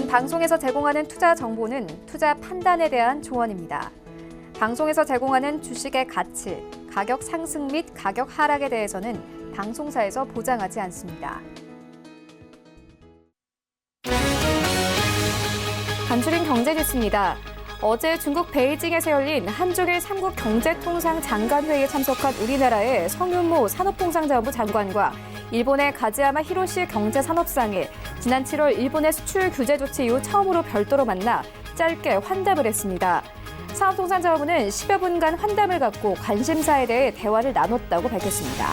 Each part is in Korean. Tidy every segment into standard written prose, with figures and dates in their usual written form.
본 방송에서 제공하는 투자 정보는 투자 판단에 대한 조언입니다. 방송에서 제공하는 주식의 가치, 가격 상승 및 가격 하락에 대해서는 방송사에서 보장하지 않습니다. 간추린 경제 뉴스입니다. 어제 중국 베이징에서 열린 한중일 3국 경제통상 장관회의에 참석한 우리나라의 성윤모 산업통상자원부 장관과 일본의 가지야마 히로시 경제산업상이 지난 7월 일본의 수출 규제 조치 이후 처음으로 별도로 만나 짧게 환담을 했습니다. 산업통상자원부는 10여 분간 환담을 갖고 관심사에 대해 대화를 나눴다고 밝혔습니다.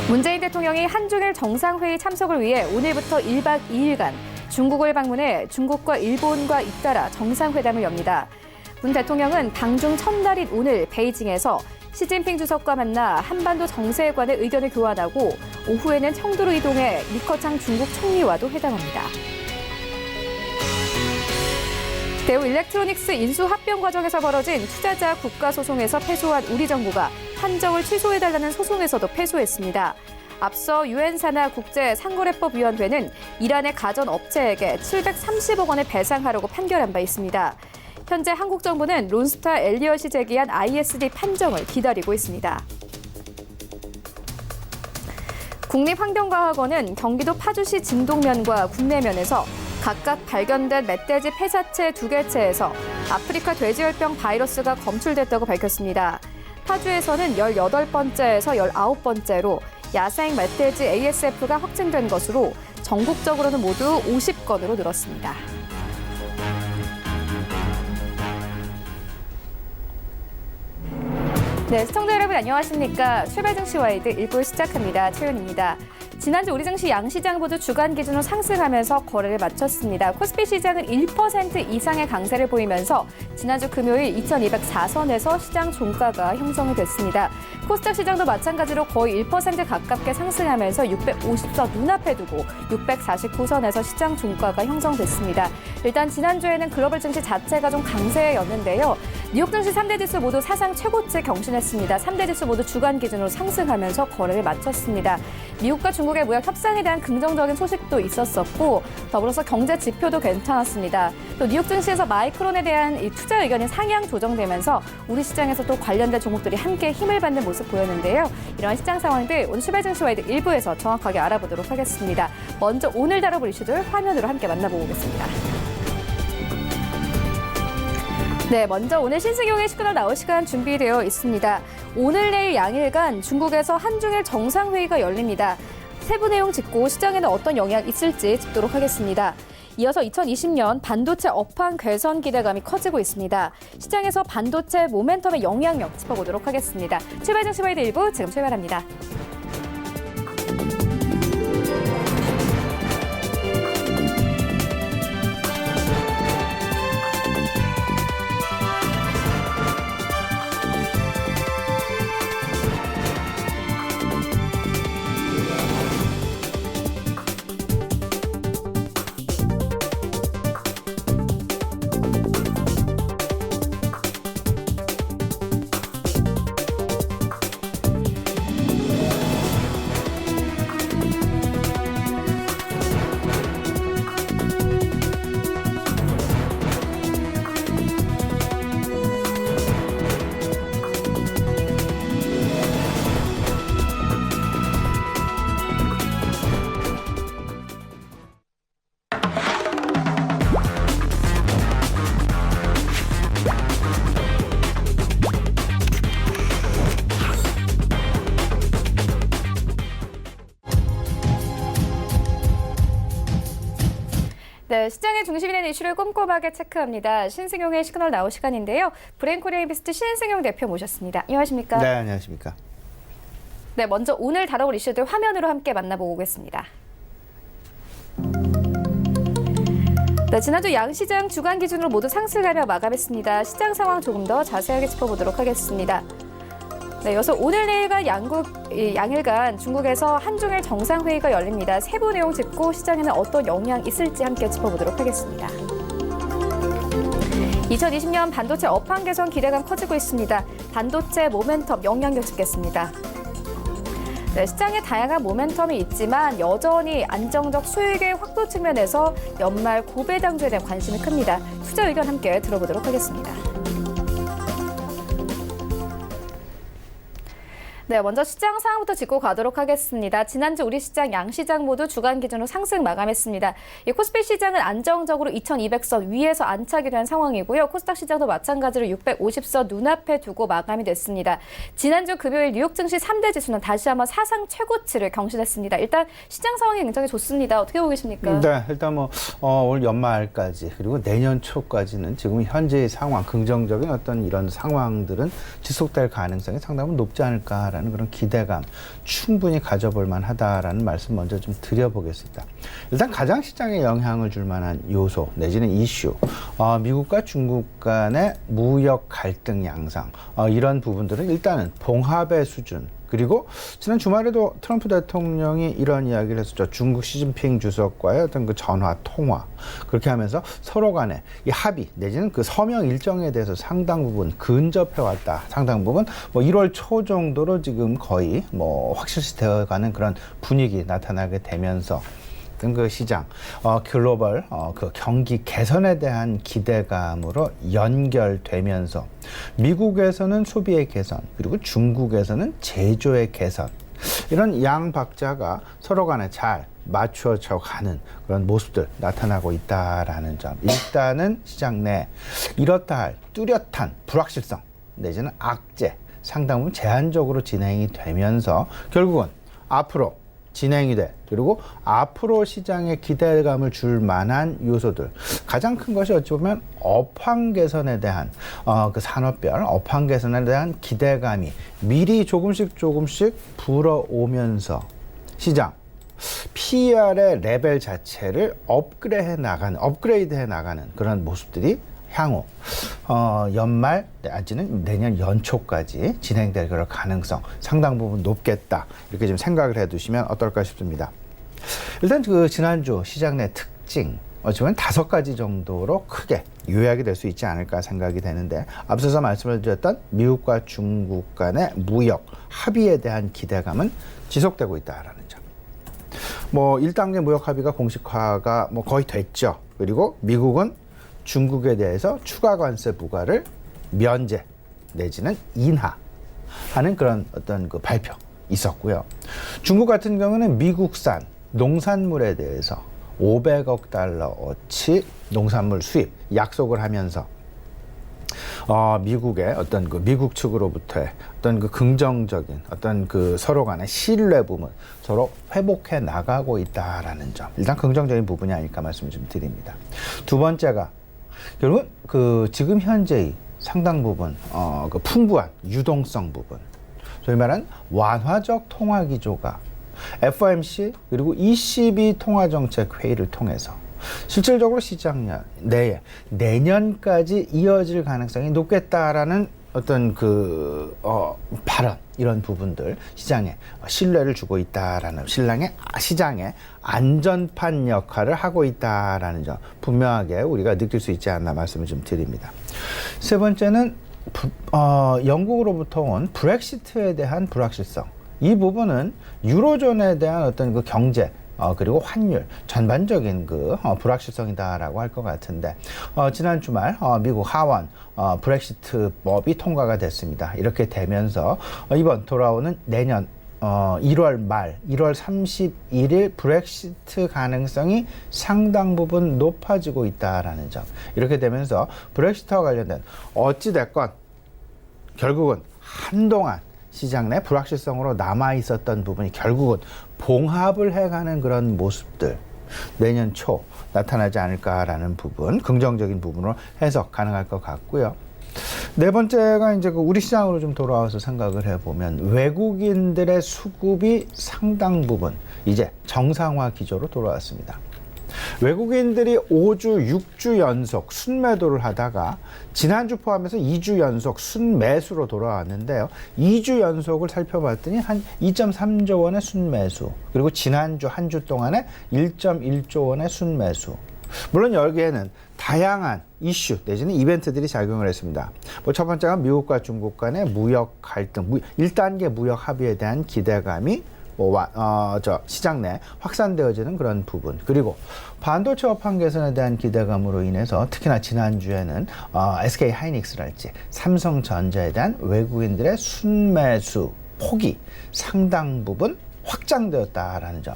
문재인 대통령이 한중일 정상회의 참석을 위해 오늘부터 1박 2일간 중국을 방문해 중국과 일본과 잇따라 정상회담을 엽니다. 문 대통령은 방중 첫날인 오늘 베이징에서 시진핑 주석과 만나 한반도 정세에 관해 의견을 교환하고 오후에는 청도로 이동해 리커창 중국 총리와도 회담합니다. 대우 일렉트로닉스 인수 합병 과정에서 벌어진 투자자 국가 소송에서 패소한 우리 정부가 판정을 취소해달라는 소송에서도 패소했습니다. 앞서 유엔 산하 국제상거래법위원회는 이란의 가전업체에게 730억 원을 배상하라고 판결한 바 있습니다. 현재 한국 정부는 론스타 엘리엇이 제기한 ISD 판정을 기다리고 있습니다. 국립환경과학원은 경기도 파주시 진동면과 국내면에서 각각 발견된 멧돼지 폐사체 2개체에서 아프리카 돼지열병 바이러스가 검출됐다고 밝혔습니다. 파주에서는 18번째에서 19번째로 야생 멧돼지 ASF가 확진된 것으로 전국적으로는 모두 50건으로 늘었습니다. 네, 시청자 여러분 안녕하십니까? 출발 증시 와이드 1부 시작합니다. 최윤입니다. 지난주 우리 증시 양시장 모두 주간 기준으로 상승하면서 거래를 마쳤습니다. 코스피 시장은 1% 이상의 강세를 보이면서 지난주 금요일 2204선에서 시장 종가가 형성이 됐습니다. 코스닥 시장도 마찬가지로 거의 1% 가깝게 상승하면서 650선 눈앞에 두고 649선에서 시장 종가가 형성됐습니다. 일단 지난주에는 글로벌 증시 자체가 좀 강세였는데요. 뉴욕 증시 3대 지수 모두 사상 최고치 경신했습니다. 3대 지수 모두 주간 기준으로 상승하면서 거래를 마쳤습니다. 미국과 중국의 무역 협상에 대한 긍정적인 소식도 있었었고 더불어서 경제 지표도 괜찮았습니다. 또 뉴욕 증시에서 마이크론에 대한 이 투자 의견이 상향 조정되면서 우리 시장에서 또 관련된 종목들이 함께 힘을 받는 모습 보였는데요. 이러한 시장 상황들 오늘 출발 증시 와이드 1부에서 정확하게 알아보도록 하겠습니다. 먼저 오늘 다뤄볼 이슈들 화면으로 함께 만나보고 오겠습니다. 네, 먼저 오늘 신승용의 시그널 나올 시간 준비되어 있습니다. 오늘 내일 양일간 중국에서 한중일 정상회의가 열립니다. 세부 내용 짚고 시장에는 어떤 영향이 있을지 짚도록 하겠습니다. 이어서 2020년 반도체 업황 개선 기대감이 커지고 있습니다. 시장에서 반도체 모멘텀의 영향력 짚어보도록 하겠습니다. 출발 증시 와이드 1부 지금 출발합니다. 네, 시장의 중심이 되는 이슈를 꼼꼼하게 체크합니다. 신승용의 시그널 나올 시간인데요. 브레인코리아 인베스트 신승용 대표 모셨습니다. 안녕하십니까? 네, 안녕하십니까? 네, 먼저 오늘 다뤄볼 이슈들 화면으로 함께 만나보고 오겠습니다. 네, 지난주 양시장 주간 기준으로 모두 상승하며 마감했습니다. 시장 상황 조금 더 자세하게 짚어보도록 하겠습니다. 네, 이어서 오늘 내일간 양일간 중국에서 한중일 정상회의가 열립니다. 세부 내용 짚고 시장에는 어떤 영향이 있을지 함께 짚어보도록 하겠습니다. 2020년 반도체 업황 개선 기대감 커지고 있습니다. 반도체 모멘텀 영향력 짚겠습니다. 네, 시장에 다양한 모멘텀이 있지만 여전히 안정적 수익의 확보 측면에서 연말 고배당주에 대한 관심이 큽니다. 투자 의견 함께 들어보도록 하겠습니다. 네, 먼저 시장 상황부터 짚고 가도록 하겠습니다. 지난주 우리 시장, 양시장 모두 주간 기준으로 상승 마감했습니다. 코스피 시장은 안정적으로 2200선 위에서 안착이 된 상황이고요. 코스닥 시장도 마찬가지로 650선 눈앞에 두고 마감이 됐습니다. 지난주 금요일 뉴욕 증시 3대 지수는 다시 한번 사상 최고치를 경신했습니다. 일단 시장 상황이 굉장히 좋습니다. 어떻게 보고 계십니까? 네, 일단 올 연말까지 그리고 내년 초까지는 지금 현재의 상황, 긍정적인 어떤 이런 상황들은 지속될 가능성이 상당히 높지 않을까라는 그런 기대감 충분히 가져볼 만하다라는 말씀 먼저 좀 드려보겠습니다. 일단 가장 시장에 영향을 줄 만한 요소 내지는 이슈, 미국과 중국 간의 무역 갈등 양상, 이런 부분들은 일단은 봉합의 수준, 그리고 지난 주말에도 트럼프 대통령이 이런 이야기를 했었죠. 중국 시진핑 주석과의 어떤 그 전화 통화, 그렇게 하면서 서로 간에 이 합의 내지는 그 서명 일정에 대해서 상당 부분 근접해 왔다. 상당 부분 1월 초 정도로 지금 거의 확실시 되어가는 그런 분위기 나타나게 되면서 그 시장, 글로벌 그 경기 개선에 대한 기대감으로 연결되면서 미국에서는 소비의 개선, 그리고 중국에서는 제조의 개선, 이런 양 박자가 서로 간에 잘 맞춰져 가는 그런 모습들 나타나고 있다라는 점. 일단은 시장 내 이렇다 할 뚜렷한 불확실성 내지는 악재 상당 부분 제한적으로 진행이 되면서 결국은 앞으로 진행이 돼. 그리고 앞으로 시장에 기대감을 줄 만한 요소들. 가장 큰 것이 어찌 보면 업황 개선에 대한 그 산업별 업황 개선에 대한 기대감이 미리 조금씩 불어오면서 시장 PER의 레벨 자체를 업그레이드해 나가는 그런 모습들이 향후 연말 내지는 내년 연초까지 진행될 그럴 가능성 상당 부분 높겠다, 이렇게 좀 생각을 해두시면 어떨까 싶습니다. 일단 그 지난주 시장 내 특징 어쩌면 5가지 정도로 크게 요약이 될 수 있지 않을까 생각이 되는데, 앞서서 말씀을 드렸던 미국과 중국 간의 무역 합의에 대한 기대감은 지속되고 있다라는 점. 1단계 무역 합의가 공식화가 거의 됐죠. 그리고 미국은 중국에 대해서 추가 관세 부과를 면제 내지는 인하하는 그런 어떤 그 발표 있었고요. 중국 같은 경우는 미국산 농산물에 대해서 500억 달러어치 농산물 수입 약속을 하면서 미국의 어떤 그 미국 측으로부터의 어떤 그 긍정적인 어떤 그 서로 간의 신뢰 부분 서로 회복해 나가고 있다라는 점. 일단 긍정적인 부분이 아닐까 말씀을 좀 드립니다. 두 번째가 결국은 그 지금 현재의 상당 부분 그 풍부한 유동성 부분, 소위 말하는 완화적 통화 기조가 FOMC 그리고 ECB 통화정책 회의를 통해서 실질적으로 시장 내에 내년까지 이어질 가능성이 높겠다라는 어떤 그 발언, 이런 부분들 시장에 신뢰를 주고 있다라는, 시장의 안전판 역할을 하고 있다라는 점 분명하게 우리가 느낄 수 있지 않나 말씀을 좀 드립니다. 세 번째는 영국으로부터 온 브렉시트에 대한 불확실성. 이 부분은 유로존에 대한 어떤 그 경제 그리고 환율 전반적인 그 불확실성이다라고 할 것 같은데, 지난 주말 미국 하원 브렉시트법이 통과가 됐습니다. 이렇게 되면서 이번 돌아오는 내년 1월 말 1월 31일 브렉시트 가능성이 상당 부분 높아지고 있다라는 점. 이렇게 되면서 브렉시트와 관련된 어찌 됐건 결국은 한동안 시장 내 불확실성으로 남아 있었던 부분이 결국은 봉합을 해가는 그런 모습들 내년 초 나타나지 않을까라는 부분, 긍정적인 부분으로 해석 가능할 것 같고요. 네 번째가 이제 우리 시장으로 좀 돌아와서 생각을 해보면 외국인들의 수급이 상당 부분 이제 정상화 기조로 돌아왔습니다. 외국인들이 5주, 6주 연속 순매도를 하다가 지난주 포함해서 2주 연속 순매수로 돌아왔는데요. 2주 연속을 살펴봤더니 한 2.3조 원의 순매수, 그리고 지난주 한 주 동안에 1.1조 원의 순매수. 물론 여기에는 다양한 이슈 내지는 이벤트들이 작용을 했습니다. 첫 번째가 미국과 중국 간의 무역 갈등, 1단계 무역 합의에 대한 기대감이 시장 내 확산되어지는 그런 부분, 그리고 반도체 업황 개선에 대한 기대감으로 인해서 특히나 지난주에는 SK 하이닉스랄지 삼성전자에 대한 외국인들의 순매수 폭이 상당 부분 확장되었다라는 점,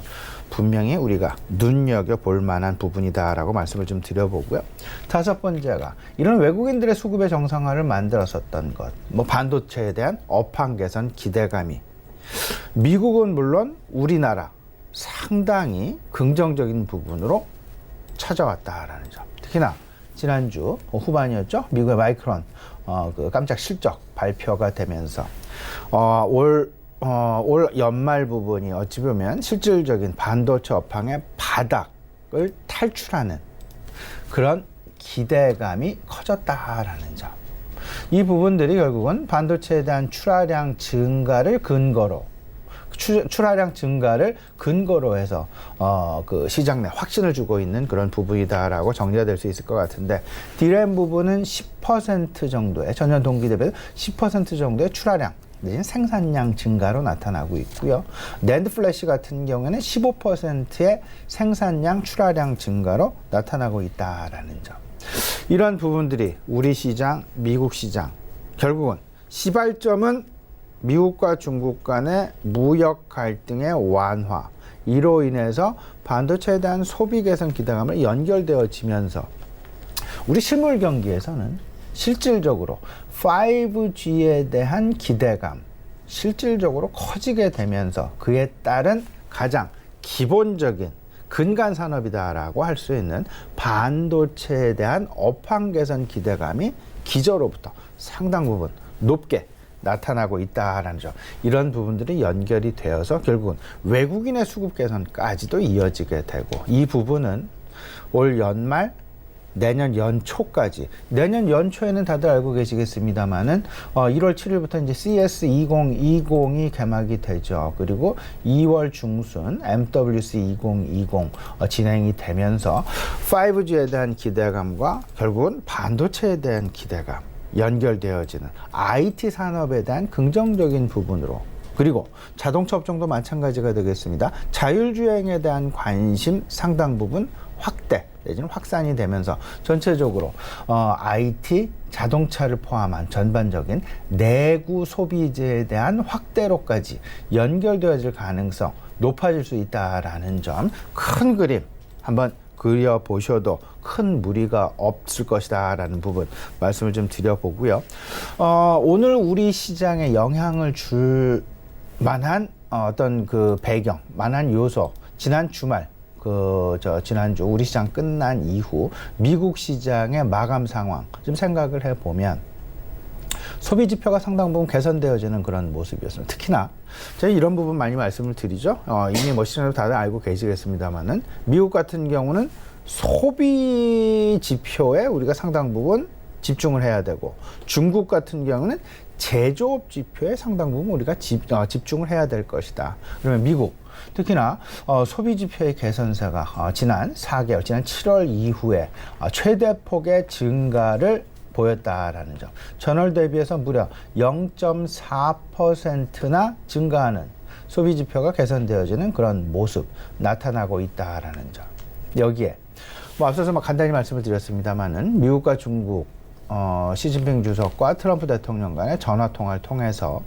분명히 우리가 눈여겨볼 만한 부분이다라고 말씀을 좀 드려보고요. 다섯 번째가 이런 외국인들의 수급의 정상화를 만들었었던 것, 반도체에 대한 업황 개선 기대감이 미국은 물론 우리나라 상당히 긍정적인 부분으로 찾아왔다라는 점. 특히나 지난주 후반이었죠. 미국의 마이크론 그 깜짝 실적 발표가 되면서 올 연말 부분이 어찌 보면 실질적인 반도체 업황의 바닥을 탈출하는 그런 기대감이 커졌다라는 점. 이 부분들이 결국은 반도체에 대한 출하량 증가를 근거로 해서 그 시장 내 확신을 주고 있는 그런 부분이다라고 정리가 될 수 있을 것 같은데, DRAM 부분은 10% 정도의 전년 동기 대비 10% 정도의 출하량 내지는 생산량 증가로 나타나고 있고요. 낸드 플래시 같은 경우에는 15%의 생산량 출하량 증가로 나타나고 있다라는 점. 이런 부분들이 우리 시장, 미국 시장, 결국은 시발점은 미국과 중국 간의 무역 갈등의 완화, 이로 인해서 반도체에 대한 소비 개선 기대감을 연결되어지면서 우리 실물 경기에서는 실질적으로 5G에 대한 기대감 실질적으로 커지게 되면서 그에 따른 가장 기본적인 근간 산업이다라고 할 수 있는 반도체에 대한 업황 개선 기대감이 기저로부터 상당 부분 높게 나타나고 있다라는 점, 이런 부분들이 연결이 되어서 결국은 외국인의 수급 개선까지도 이어지게 되고, 이 부분은 올 연말 내년 연초까지, 내년 연초에는 다들 알고 계시겠습니다만은 1월 7일부터 이제 CS 2020이 개막이 되죠. 그리고 2월 중순 MWC 2020 진행이 되면서 5G에 대한 기대감과 결국은 반도체에 대한 기대감 연결되어지는 IT 산업에 대한 긍정적인 부분으로, 그리고 자동차 업종도 마찬가지가 되겠습니다. 자율주행에 대한 관심 상당 부분 확대 내지는 확산이 되면서 전체적으로 IT, 자동차를 포함한 전반적인 내구 소비재에 대한 확대로까지 연결되어질 가능성 높아질 수 있다라는 점, 큰 그림 한번 그려보셔도 큰 무리가 없을 것이다 라는 부분 말씀을 좀 드려보고요. 오늘 우리 시장에 영향을 줄 만한 어떤 그 배경, 만한 요소, 지난 주말 지난주 우리 시장 끝난 이후 미국 시장의 마감 상황 좀 생각을 해보면 소비 지표가 상당 부분 개선되어지는 그런 모습이었습니다. 특히나 저희 이런 부분 많이 말씀을 드리죠. 이미 시장에서 다들 알고 계시겠습니다만은 미국 같은 경우는 소비 지표에 우리가 상당 부분 집중을 해야 되고, 중국 같은 경우는 제조업 지표에 상당 부분 우리가 집중을 해야 될 것이다. 그러면 미국 특히나 소비 지표의 개선세가 지난 4개월, 지난 7월 이후에 최대 폭의 증가를 보였다라는 점, 전월 대비해서 무려 0.4%나 증가하는 소비 지표가 개선되어지는 그런 모습 나타나고 있다라는 점. 여기에 앞서서 간단히 말씀을 드렸습니다만은 미국과 중국 시진핑 주석과 트럼프 대통령 간의 전화 통화를 통해서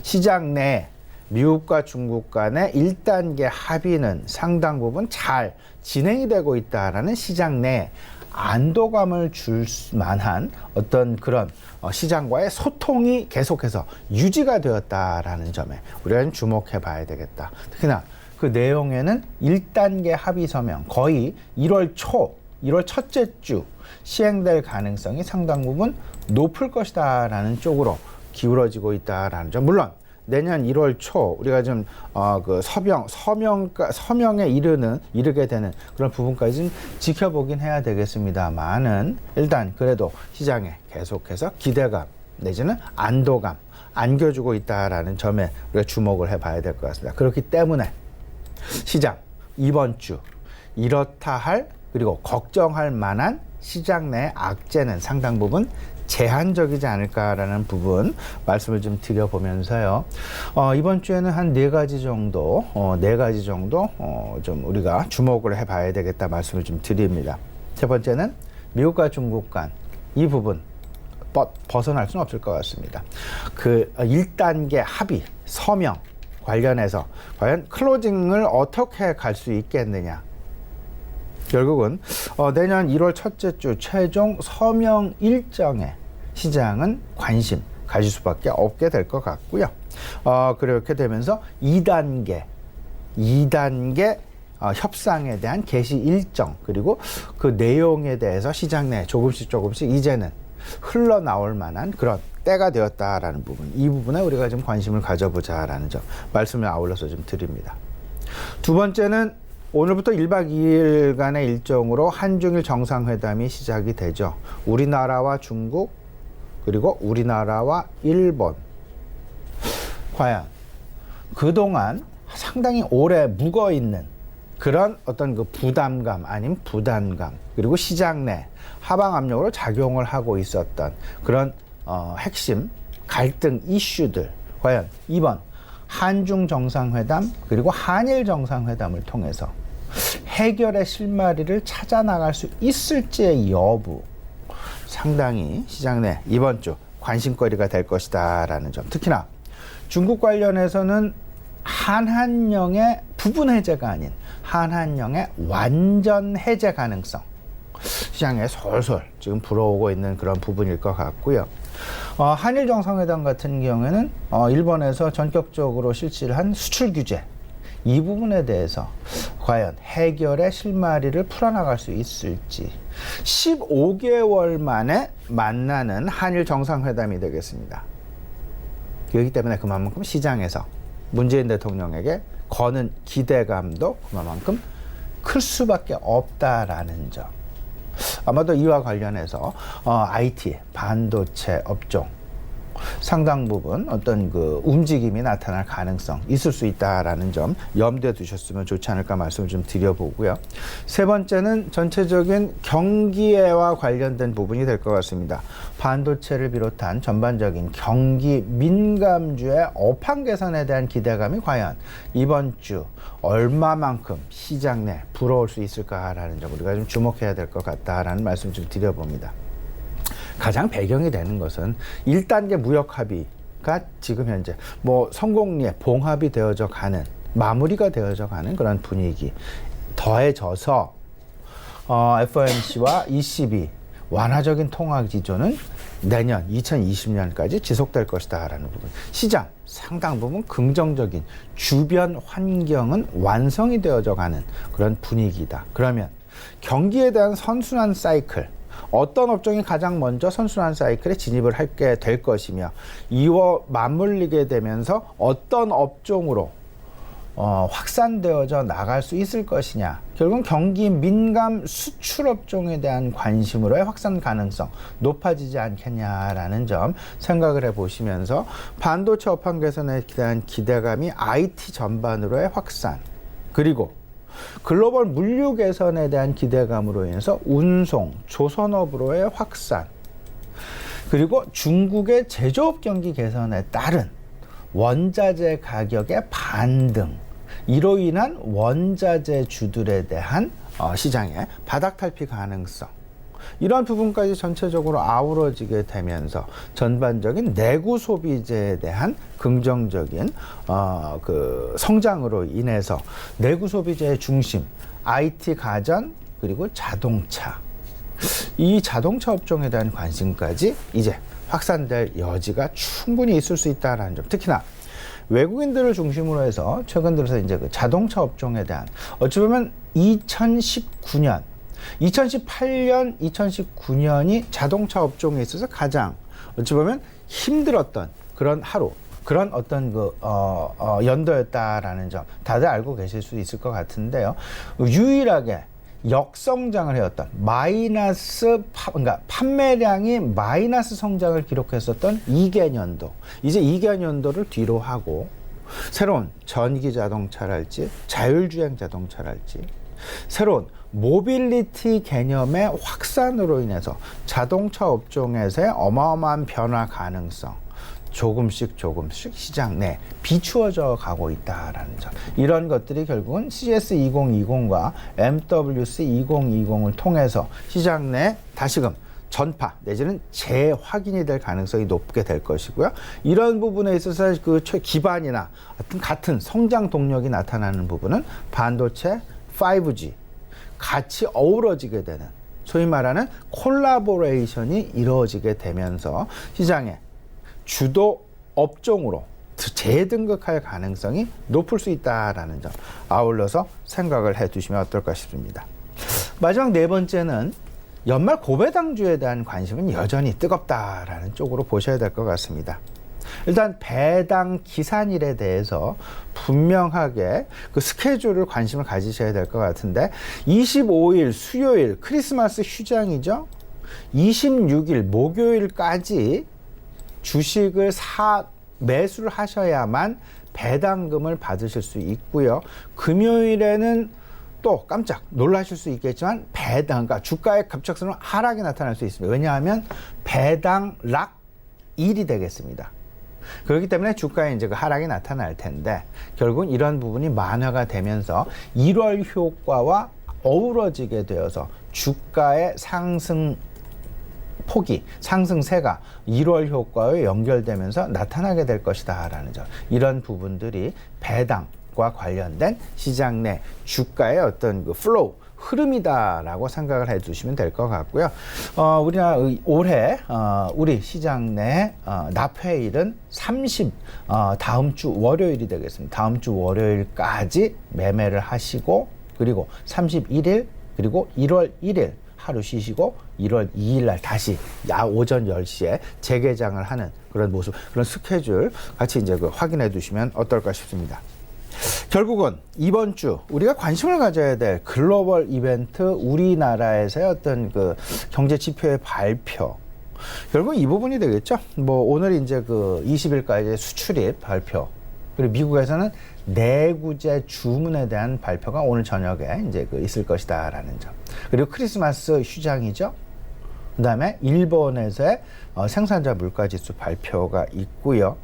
시장 내 미국과 중국 간의 1단계 합의는 상당 부분 잘 진행이 되고 있다라는 시장 내 안도감을 줄 만한 어떤 그런 시장과의 소통이 계속해서 유지가 되었다라는 점에 우리가 좀 주목해 봐야 되겠다. 특히나 그 내용에는 1단계 합의 서명 거의 1월 첫째 주 시행될 가능성이 상당 부분 높을 것이다라는 쪽으로 기울어지고 있다라는 점. 물론 내년 1월 초 우리가 좀 서명에 이르게 되는 그런 부분까지는 지켜보긴 해야 되겠습니다만은, 일단 그래도 시장에 계속해서 기대감 내지는 안도감 안겨주고 있다라는 점에 우리가 주목을 해봐야 될 것 같습니다. 그렇기 때문에 시장 이번 주 이렇다 할 그리고 걱정할 만한 시장 내 악재는 상당 부분 제한적이지 않을까라는 부분 말씀을 좀 드려보면서요. 이번 주에는 한 네 가지 정도 좀 우리가 주목을 해봐야 되겠다 말씀을 좀 드립니다. 첫 번째는 미국과 중국 간 이 부분 벗어날 수는 없을 것 같습니다. 그 1단계 합의, 서명 관련해서 과연 클로징을 어떻게 갈 수 있겠느냐. 결국은 내년 1월 첫째 주 최종 서명 일정에 시장은 관심 가질 수밖에 없게 될 것 같고요. 그렇게 되면서 2단계 협상에 대한 개시 일정 그리고 그 내용에 대해서 시장 내 조금씩 이제는 흘러나올 만한 그런 때가 되었다라는 부분, 이 부분에 우리가 좀 관심을 가져보자라는 점 말씀을 아울러서 좀 드립니다. 두 번째는 오늘부터 1박 2일간의 일정으로 한중일 정상회담이 시작이 되죠. 우리나라와 중국 그리고 우리나라와 일본. 과연 그동안 상당히 오래 묵어있는 그런 어떤 그 부담감 아닌 부담감 그리고 시장 내 하방 압력으로 작용을 하고 있었던 그런 핵심 갈등 이슈들 과연 이번 한중 정상회담 그리고 한일 정상회담을 통해서 해결의 실마리를 찾아 나갈 수 있을지의 여부 상당히 시장 내 이번 주 관심거리가 될 것이다라는 점. 특히나 중국 관련해서는 한한령의 부분 해제가 아닌 한한령의 완전 해제 가능성 시장에 솔솔 지금 불어오고 있는 그런 부분일 것 같고요. 한일 정상회담 같은 경우에는 일본에서 전격적으로 실시를 한 수출 규제 이 부분에 대해서 과연 해결의 실마리를 풀어나갈 수 있을지 15개월 만에 만나는 한일 정상회담이 되겠습니다. 그렇기 때문에 그만큼 시장에서 문재인 대통령에게 거는 기대감도 그만큼 클 수밖에 없다라는 점. 아마도 이와 관련해서 IT, 반도체 업종 상당 부분 어떤 그 움직임이 나타날 가능성 있을 수 있다라는 점 염두에 두셨으면 좋지 않을까 말씀을 좀 드려보고요. 세 번째는 전체적인 경기와 관련된 부분이 될 것 같습니다. 반도체를 비롯한 전반적인 경기 민감주의 업황 개선에 대한 기대감이 과연 이번 주 얼마만큼 시장 내 불어올 수 있을까라는 점 우리가 좀 주목해야 될 것 같다라는 말씀을 좀 드려봅니다. 가장 배경이 되는 것은 1단계 무역 합의가 지금 현재 성공리에 봉합이 되어져 가는 마무리가 되어져 가는 그런 분위기 더해져서 FOMC와 ECB 완화적인 통화 기조는 내년 2020년까지 지속될 것이다라는 부분. 시장 상당 부분 긍정적인 주변 환경은 완성이 되어져 가는 그런 분위기다. 그러면 경기에 대한 선순환 사이클 어떤 업종이 가장 먼저 선순환 사이클에 진입을 하게 될 것이며 이와 맞물리게 되면서 어떤 업종으로 확산되어져 나갈 수 있을 것이냐. 결국은 경기 민감 수출 업종에 대한 관심으로의 확산 가능성 높아지지 않겠냐라는 점 생각을 해보시면서 반도체 업황 개선에 대한 기대감이 IT 전반으로의 확산 그리고 글로벌 물류 개선에 대한 기대감으로 인해서 운송, 조선업으로의 확산 그리고 중국의 제조업 경기 개선에 따른 원자재 가격의 반등 이로 인한 원자재 주들에 대한 시장의 바닥 탈피 가능성 이러한 부분까지 전체적으로 아우러지게 되면서 전반적인 내구 소비재에 대한 긍정적인 그 성장으로 인해서 내구 소비재의 중심 IT 가전 그리고 자동차 이 자동차 업종에 대한 관심까지 이제 확산될 여지가 충분히 있을 수 있다는 점. 특히나 외국인들을 중심으로 해서 최근 들어서 이제 그 자동차 업종에 대한 어찌 보면 2018년, 2019년이 자동차 업종에 있어서 가장 어찌 보면 힘들었던 그런 하루, 그런 어떤 그 연도였다라는 점 다들 알고 계실 수 있을 것 같은데요. 유일하게 역성장을 해왔던 그러니까 판매량이 마이너스 성장을 기록했었던 2개년도 이제 2개년도를 뒤로 하고 새로운 전기 자동차랄지 자율주행 자동차랄지 새로운 모빌리티 개념의 확산으로 인해서 자동차 업종에서의 어마어마한 변화 가능성, 조금씩 시장 내 비추어져 가고 있다라는 점. 이런 것들이 결국은 CS 2020과 MWC 2020을 통해서 시장 내 다시금 전파 내지는 재확인이 될 가능성이 높게 될 것이고요. 이런 부분에 있어서 그 기반이나 어떤 같은 성장 동력이 나타나는 부분은 반도체, 5G 같이 어우러지게 되는 소위 말하는 콜라보레이션이 이루어지게 되면서 시장에 주도 업종으로 재등극할 가능성이 높을 수 있다라는 점 아울러서 생각을 해두시면 어떨까 싶습니다. 마지막 네 번째는 연말 고배당주에 대한 관심은 여전히 뜨겁다라는 쪽으로 보셔야 될 것 같습니다. 일단 배당 기산일에 대해서 분명하게 그 스케줄을 관심을 가지셔야 될 것 같은데 25일 수요일 크리스마스 휴장이죠. 26일 목요일까지 주식을 매수를 하셔야만 배당금을 받으실 수 있고요. 금요일에는 또 깜짝 놀라실 수 있겠지만 그러니까 주가의 급작스러운 하락이 나타날 수 있습니다. 왜냐하면 배당락일이 되겠습니다. 그렇기 때문에 주가에 이제 그 하락이 나타날 텐데 결국은 이런 부분이 만회가 되면서 1월 효과와 어우러지게 되어서 주가의 상승세가 1월 효과에 연결되면서 나타나게 될 것이다라는 점. 이런 부분들이 배당과 관련된 시장 내 주가의 어떤 그 플로우, 흐름이다라고 생각을 해주시면 될 것 같고요. 올해 우리 시장 내 납회일은 다음 주 월요일이 되겠습니다. 다음 주 월요일까지 매매를 하시고 그리고 31일 그리고 1월 1일 하루 쉬시고 1월 2일 날 다시 오전 10시에 재개장을 하는 그런 모습, 그런 스케줄 같이 이제 확인해 두시면 어떨까 싶습니다. 결국은 이번 주 우리가 관심을 가져야 될 글로벌 이벤트, 우리나라에서의 어떤 그 경제 지표의 발표. 결국 이 부분이 되겠죠. 오늘 이제 20일까지 수출입 발표. 그리고 미국에서는 내구재 주문에 대한 발표가 오늘 저녁에 이제 있을 것이다라는 점. 그리고 크리스마스 휴장이죠. 그다음에 일본에서의 생산자 물가지수 발표가 있고요.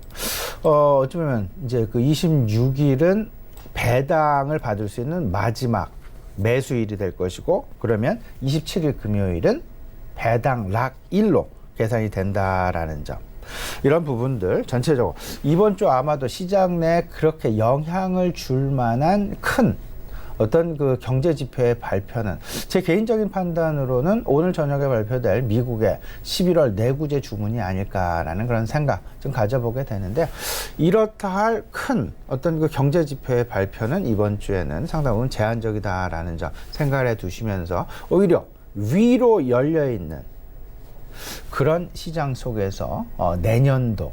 어쩌면 이제 26일은 배당을 받을 수 있는 마지막 매수일이 될 것이고, 그러면 27일 금요일은 배당락일로 계산이 된다라는 점. 이런 부분들 전체적으로 이번 주 아마도 시장 내에 그렇게 영향을 줄 만한 큰 어떤 그 경제 지표의 발표는 제 개인적인 판단으로는 오늘 저녁에 발표될 미국의 11월 내구재 주문이 아닐까라는 그런 생각 좀 가져보게 되는데, 이렇다 할 큰 어떤 그 경제 지표의 발표는 이번 주에는 상당히 제한적이다라는 점 생각을 해 두시면서 오히려 위로 열려 있는 그런 시장 속에서 내년도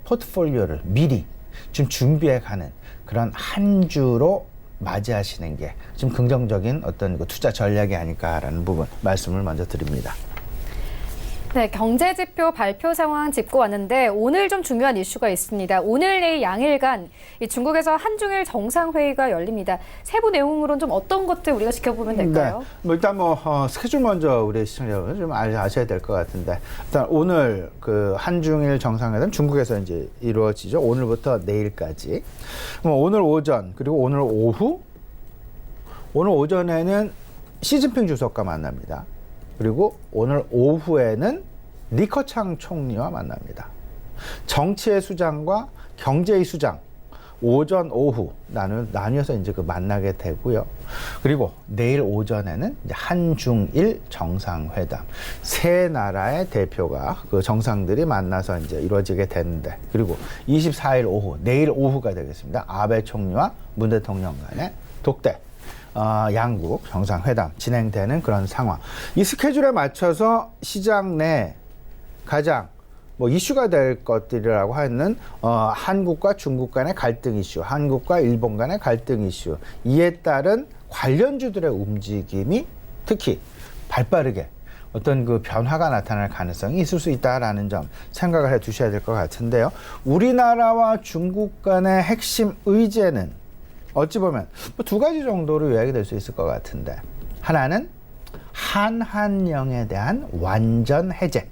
포트폴리오를 미리 좀 준비해 가는 그런 한 주로 맞이하시는 게 좀 긍정적인 어떤 투자 전략이 아닐까라는 부분 말씀을 먼저 드립니다. 네, 경제지표 발표 상황 짚고 왔는데 오늘 좀 중요한 이슈가 있습니다. 오늘 내일 양일간 이 중국에서 한중일 정상회의가 열립니다. 세부 내용으로는 좀 어떤 것들 우리가 지켜보면 될까요? 네, 일단 스케줄 먼저 우리 시청자 여러분 좀 아셔야 될 것 같은데, 일단 오늘 그 한중일 정상회담 중국에서 이제 이루어지죠. 오늘부터 내일까지. 오늘 오전 그리고 오늘 오후, 오늘 오전에는 시진핑 주석과 만납니다. 그리고 오늘 오후에는 리커창 총리와 만납니다. 정치의 수장과 경제의 수장, 오전, 오후 나뉘어서 이제 만나게 되고요. 그리고 내일 오전에는 이제 한중일 정상회담, 세 나라의 대표가 그 정상들이 만나서 이제 이루어지게 되는데, 그리고 24일 오후, 내일 오후가 되겠습니다. 아베 총리와 문 대통령 간의 독대 양국 정상회담 진행되는 그런 상황. 이 스케줄에 맞춰서 시장 내 가장 이슈가 될 것들이라고 하는 한국과 중국 간의 갈등 이슈, 한국과 일본 간의 갈등 이슈, 이에 따른 관련주들의 움직임이 특히 발빠르게 어떤 그 변화가 나타날 가능성이 있을 수 있다라는 점 생각을 해 두셔야 될 것 같은데요. 우리나라와 중국 간의 핵심 의제는 어찌 보면 뭐 두 가지 정도로 요약이 될 수 있을 것 같은데, 하나는 한한령에 대한 완전 해제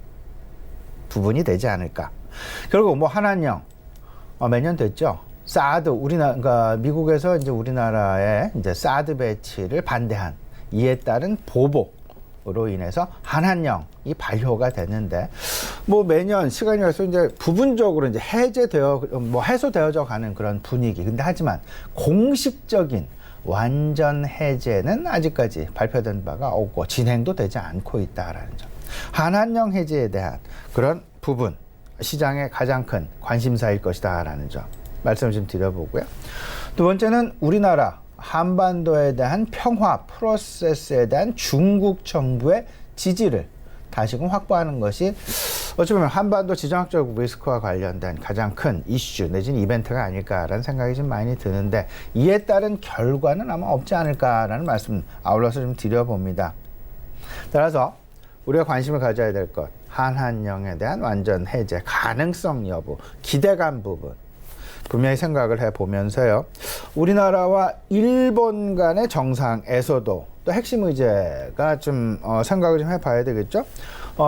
부분이 되지 않을까. 결국 뭐 한한령 몇 년 됐죠. 사드 그러니까 미국에서 이제 우리나라의 이제 사드 배치를 반대한, 이에 따른 보복으로 인해서 한한령이 발효가 됐는데, 뭐 매년 시간이 갈수록 이제 부분적으로 이제 해소되어져 가는 그런 분위기. 근데 하지만 공식적인 완전 해제는 아직까지 발표된 바가 없고 진행도 되지 않고 있다라는 점. 한한령 해제에 대한 그런 부분, 시장의 가장 큰 관심사일 것이다라는 점 말씀을 좀 드려보고요. 두 번째는 우리나라 한반도에 대한 평화 프로세스에 대한 중국 정부의 지지를 다시금 확보하는 것이 어찌 보면 한반도 지정학적 리스크와 관련된 가장 큰 이슈 내지는 이벤트가 아닐까라는 생각이 좀 많이 드는데, 이에 따른 결과는 아마 없지 않을까라는 말씀 아울러서 좀 드려봅니다. 따라서 우리가 관심을 가져야 될 것, 한한령에 대한 완전 해제 가능성 여부, 기대감 부분 분명히 생각을 해보면서요, 우리나라와 일본 간의 정상에서도 또 핵심 의제가 좀 생각을 좀 해봐야 되겠죠.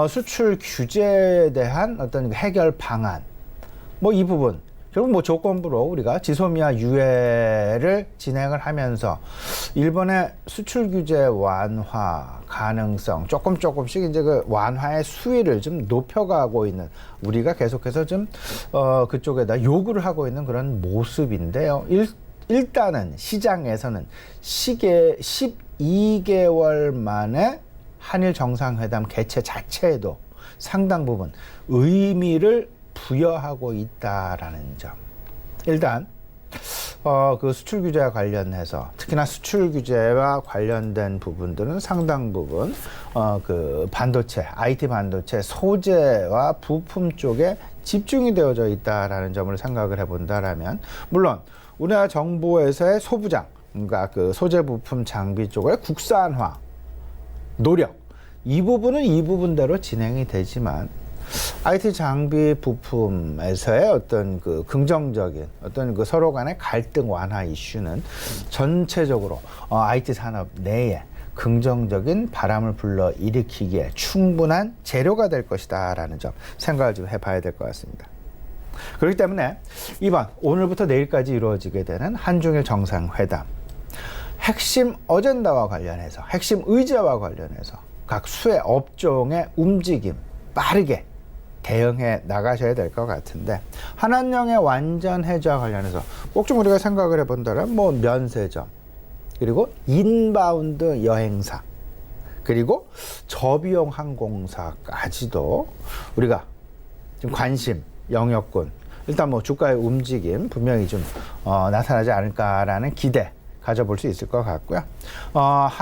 수출 규제에 대한 어떤 해결 방안, 뭐 이 부분 결국 뭐 조건부로 우리가 지소미아 유예를 진행을 하면서 일본의 수출 규제 완화 가능성 조금씩 이제 그 완화의 수위를 좀 높여가고 있는, 우리가 계속해서 좀 그쪽에다 요구를 하고 있는 그런 모습인데요. 일단은 시장에서는 12개월 만에 한일 정상회담 개최 자체에도 상당 부분 의미를 부여하고 있다라는 점. 일단 그 수출 규제와 관련해서, 특히나 수출 규제와 관련된 부분들은 상당 부분 그 반도체, IT 반도체 소재와 부품 쪽에 집중이 되어져 있다라는 점을 생각을 해본다라면, 물론 우리나라 정부에서의 소부장, 그러니까 그 소재 부품 장비 쪽의 국산화 노력, 이 부분은 이 부분대로 진행이 되지만, IT 장비 부품에서의 어떤 그 긍정적인 어떤 그 서로 간의 갈등 완화 이슈는 전체적으로 IT 산업 내에 긍정적인 바람을 불러 일으키기에 충분한 재료가 될 것이다라는 점 생각을 좀 해봐야 될 것 같습니다. 그렇기 때문에 오늘부터 내일까지 이루어지게 되는 한중일 정상회담, 핵심 어젠다와 관련해서, 핵심 의제와 관련해서 각 수의 업종의 움직임 빠르게 대응해 나가셔야 될 것 같은데, 한한령의 완전 해제와 관련해서 꼭 좀 우리가 생각을 해본다면, 뭐 면세점, 그리고 인바운드 여행사, 그리고 저비용 항공사까지도 우리가 좀 관심 영역군, 일단 뭐 주가의 움직임 분명히 좀 나타나지 않을까라는 기대 가져볼 수 있을 것 같고요.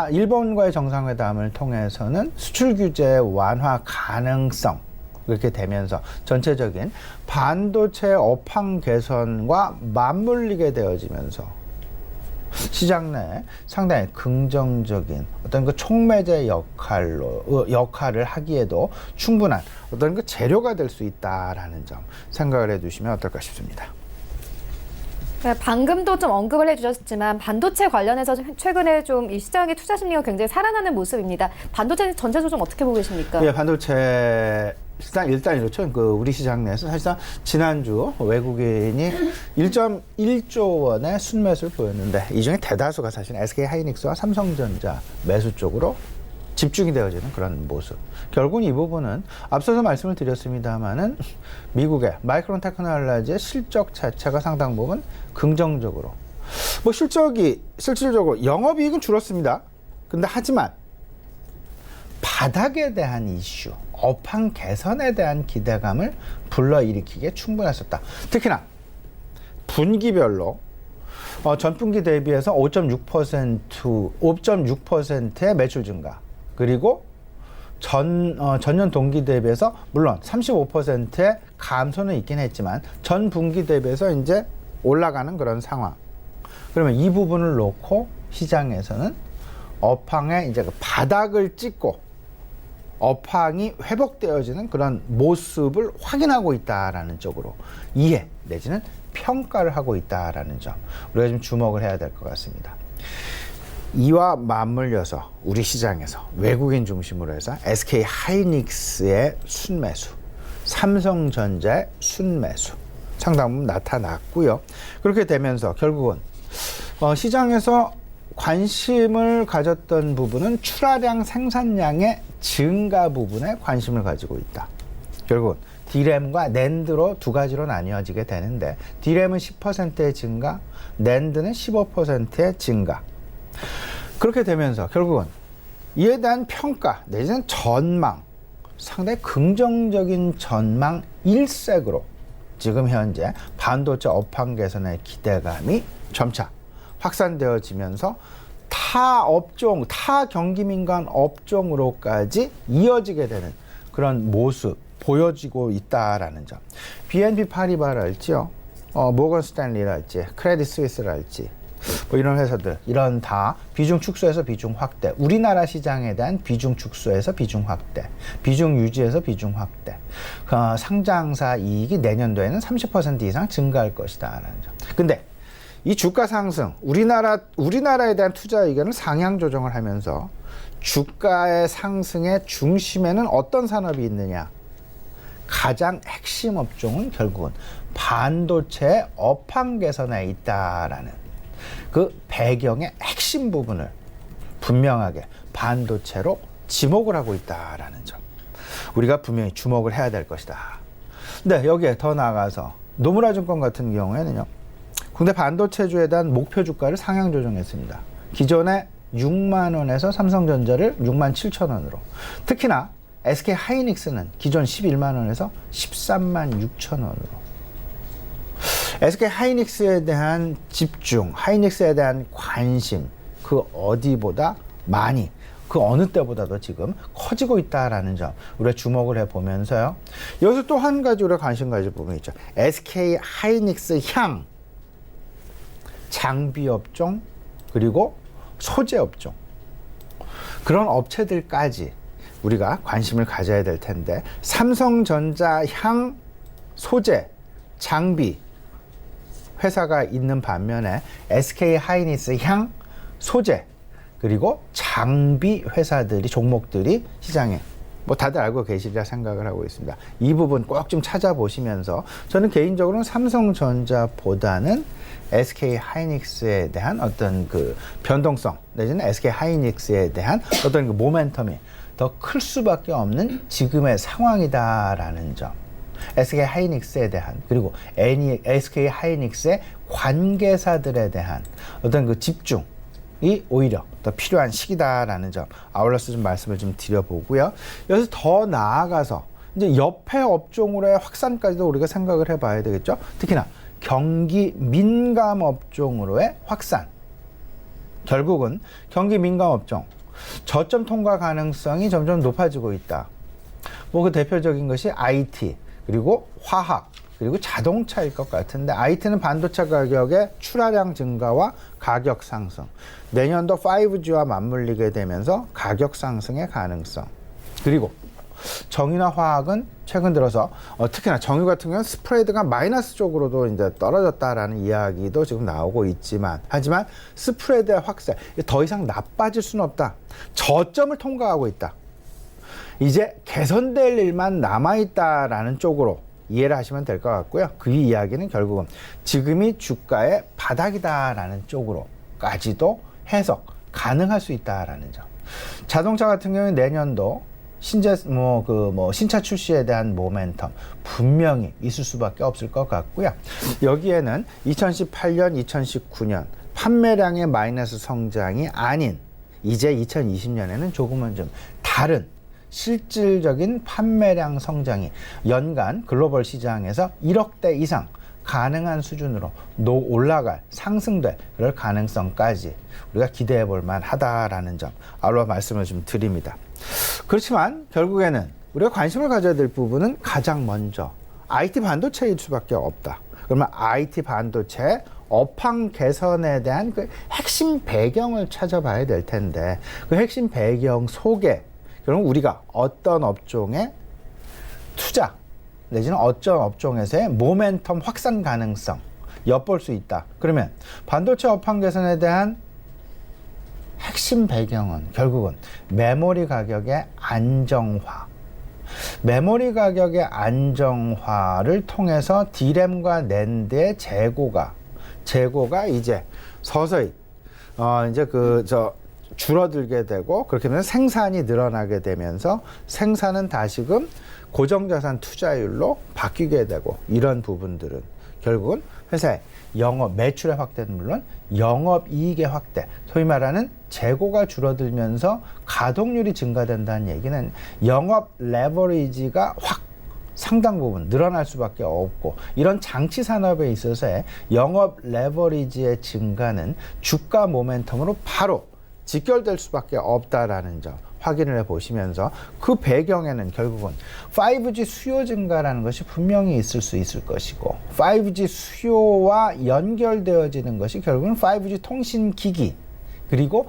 일본과의 정상회담을 통해서는 수출 규제 완화 가능성, 그렇게 되면서 전체적인 반도체 업황 개선과 맞물리게 되어지면서 시장 내에 상당히 긍정적인 어떤 그 촉매제 역할을 하기에도 충분한 어떤 그 재료가 될 수 있다라는 점 생각을 해두시면 어떨까 싶습니다. 방금도 좀 언급을 해주셨지만 반도체 관련해서 최근에 좀 이 시장의 투자 심리가 굉장히 살아나는 모습입니다. 반도체 전체적으로 좀 어떻게 보고 계십니까? 예, 반도체 일단 이렇죠. 그 우리 시장 내에서 사실상 지난주 외국인이 1.1조 원의 순매수를 보였는데, 이 중에 대다수가 사실 SK 하이닉스와 삼성전자 매수 쪽으로 집중이 되어지는 그런 모습. 결국은 이 부분은 앞서서 말씀을 드렸습니다만은 미국의 마이크론 테크놀로지의 실적 자체가 상당 부분 긍정적으로, 뭐 실질적으로 영업이익은 줄었습니다. 근데 하지만 바닥에 대한 이슈, 업황 개선에 대한 기대감을 불러일으키기에 충분했었다. 특히나 분기별로 전분기 대비해서 5.6%의 매출 증가, 그리고 전년 동기 대비해서 물론 35%의 감소는 있긴 했지만 전 분기 대비해서 이제 올라가는 그런 상황. 그러면 이 부분을 놓고 시장에서는 업황의 이제 그 바닥을 찍고 업황이 회복되어지는 그런 모습을 확인하고 있다라는 쪽으로 이해 내지는 평가를 하고 있다라는 점 우리가 좀 주목을 해야 될 것 같습니다. 이와 맞물려서 우리 시장에서 외국인 중심으로 해서 SK 하이닉스의 순매수, 삼성전자의 순매수 상당 부분 나타났고요. 그렇게 되면서 결국은 시장에서 관심을 가졌던 부분은 출하량 생산량의 증가 부분에 관심을 가지고 있다. 결국은 D램과 낸드로 두 가지로 나뉘어지게 되는데 D램은 10%의 증가, 낸드는 15%의 증가. 그렇게 되면서 결국은 이에 대한 평가 내지는 전망, 상당히 긍정적인 전망 일색으로 지금 현재 반도체 업황 개선의 기대감이 점차 확산되어지면서 타 업종, 타 경기 민감 업종으로까지 이어지게 되는 그런 모습 보여지고 있다라는 점. BNP 파리바랄지요, 모건 스탠리랄지, 크레딧 스위스랄지, 뭐 이런 회사들, 이런 다 비중 축소에서 비중 확대, 우리나라 시장에 대한 비중 축소에서 비중 확대, 비중 유지에서 비중 확대, 상장사 이익이 내년도에는 30% 이상 증가할 것이다라는 점. 근데 이 주가 상승, 우리나라에 대한 투자 의견을 상향 조정을 하면서 주가의 상승의 중심에는 어떤 산업이 있느냐? 가장 핵심 업종은 결국은 반도체 업황 개선에 있다라는 그 배경의 핵심 부분을 분명하게 반도체로 지목을 하고 있다라는 점. 우리가 분명히 주목을 해야 될 것이다. 근데 여기에 더 나아가서 노무라 증권 같은 경우에는요, 국내 반도체주에 대한 목표 주가를 상향 조정했습니다. 기존에 6만 원에서 삼성전자를 6만 7천 원으로. 특히나 SK 하이닉스는 기존 11만 원에서 13만 6천 원으로. SK 하이닉스에 대한 집중, 하이닉스에 대한 관심, 그 어디보다 많이, 그 어느 때보다도 지금 커지고 있다라는 점 우리가 주목을 해보면서요. 여기서 또 한 가지 우리가 관심 가질 부분이 있죠. SK 하이닉스 향 장비 업종 그리고 소재 업종, 그런 업체들까지 우리가 관심을 가져야 될 텐데, 삼성전자 향 소재 장비 회사가 있는 반면에 SK 하이닉스 향 소재 그리고 장비 회사들이, 종목들이 시장에 뭐 다들 알고 계시리라 생각을 하고 있습니다. 이 부분 꼭 좀 찾아보시면서 저는 개인적으로는 삼성전자보다는 SK 하이닉스에 대한 어떤 그 변동성 내지는 SK 하이닉스에 대한 어떤 그 모멘텀이 더 클 수밖에 없는 지금의 상황이다라는 점. SK 하이닉스에 대한, 그리고 SK 하이닉스의 관계사들에 대한 어떤 그 집중이 오히려 더 필요한 시기다라는 점 아울러서 좀 말씀을 좀 드려보고요. 여기서 더 나아가서 이제 옆에 업종으로의 확산까지도 우리가 생각을 해봐야 되겠죠. 특히나 경기 민감 업종으로의 확산. 결국은 경기 민감 업종 저점 통과 가능성이 점점 높아지고 있다. 뭐 그 대표적인 것이 IT 그리고 화학 그리고 자동차일 것 같은데, IT는 반도체 가격의 출하량 증가와 가격 상승, 내년도 5G와 맞물리게 되면서 가격 상승의 가능성, 그리고 정유나 화학은 최근 들어서 특히나 정유 같은 경우는 스프레드가 마이너스 쪽으로도 이제 떨어졌다라는 이야기도 지금 나오고 있지만, 하지만 스프레드의 확대 더 이상 나빠질 수는 없다. 저점을 통과하고 있다. 이제 개선될 일만 남아있다라는 쪽으로 이해를 하시면 될 것 같고요. 그 이야기는 결국은 지금이 주가의 바닥이다라는 쪽으로까지도 해석 가능할 수 있다라는 점. 자동차 같은 경우는 내년도 신차 출시에 대한 모멘텀 분명히 있을 수밖에 없을 것 같고요. 여기에는 2018년, 2019년 판매량의 마이너스 성장이 아닌 이제 2020년에는 조금은 좀 다른 실질적인 판매량 성장이 연간 글로벌 시장에서 1억 대 이상 가능한 수준으로 올라갈, 상승될 그럴 가능성까지 우리가 기대해 볼 만하다라는 점 아울러 말씀을 좀 드립니다. 그렇지만 결국에는 우리가 관심을 가져야 될 부분은 가장 먼저 IT 반도체일 수밖에 없다. 그러면 IT 반도체 업황 개선에 대한 그 핵심 배경을 찾아봐야 될 텐데, 그 핵심 배경 속에 그럼 우리가 어떤 업종에 투자 내지는 어떤 업종에서의 모멘텀 확산 가능성, 엿볼 수 있다. 그러면 반도체 업황 개선에 대한 핵심 배경은 결국은 메모리 가격의 안정화. 메모리 가격의 안정화를 통해서 D램과 낸드의 재고가 이제 서서히 이제 줄어들게 되고, 그렇게 되면 생산이 늘어나게 되면서 생산은 다시금 고정자산 투자율로 바뀌게 되고, 이런 부분들은 결국은 회사의 매출의 확대는 물론 영업이익의 확대, 소위 말하는 재고가 줄어들면서 가동률이 증가된다는 얘기는 영업 레버리지가 확 상당 부분 늘어날 수밖에 없고, 이런 장치 산업에 있어서의 영업 레버리지의 증가는 주가 모멘텀으로 바로 직결될 수밖에 없다라는 점 확인을 해보시면서, 그 배경에는 결국은 5G 수요 증가라는 것이 분명히 있을 수 있을 것이고, 5G 수요와 연결되어지는 것이 결국은 5G 통신기기, 그리고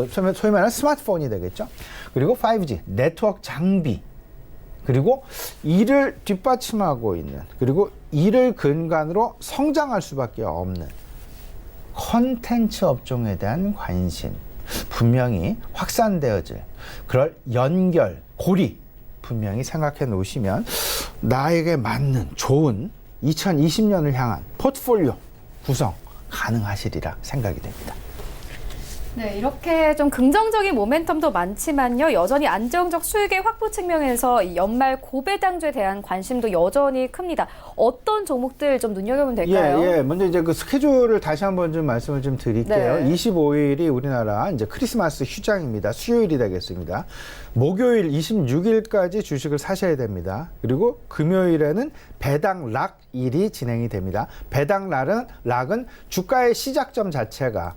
소위 말하는 스마트폰이 되겠죠. 그리고 5G 네트워크 장비, 그리고 이를 뒷받침하고 있는, 그리고 이를 근간으로 성장할 수밖에 없는 컨텐츠 업종에 대한 관심, 분명히 확산되어질 그럴 연결고리 분명히 생각해 놓으시면 나에게 맞는 좋은 2020년을 향한 포트폴리오 구성 가능하시리라 생각이 됩니다. 네, 이렇게 좀 긍정적인 모멘텀도 많지만요, 여전히 안정적 수익의 확보 측면에서 이 연말 고배당주에 대한 관심도 여전히 큽니다. 어떤 종목들 좀 눈여겨보면 될까요? 먼저 이제 그 스케줄을 다시 한번 좀 말씀을 좀 드릴게요. 네. 25일이 우리나라 이제 크리스마스 휴장입니다. 수요일이 되겠습니다. 목요일 26일까지 주식을 사셔야 됩니다. 그리고 금요일에는 배당 락일이 진행이 됩니다. 배당 락은 주가의 시작점 자체가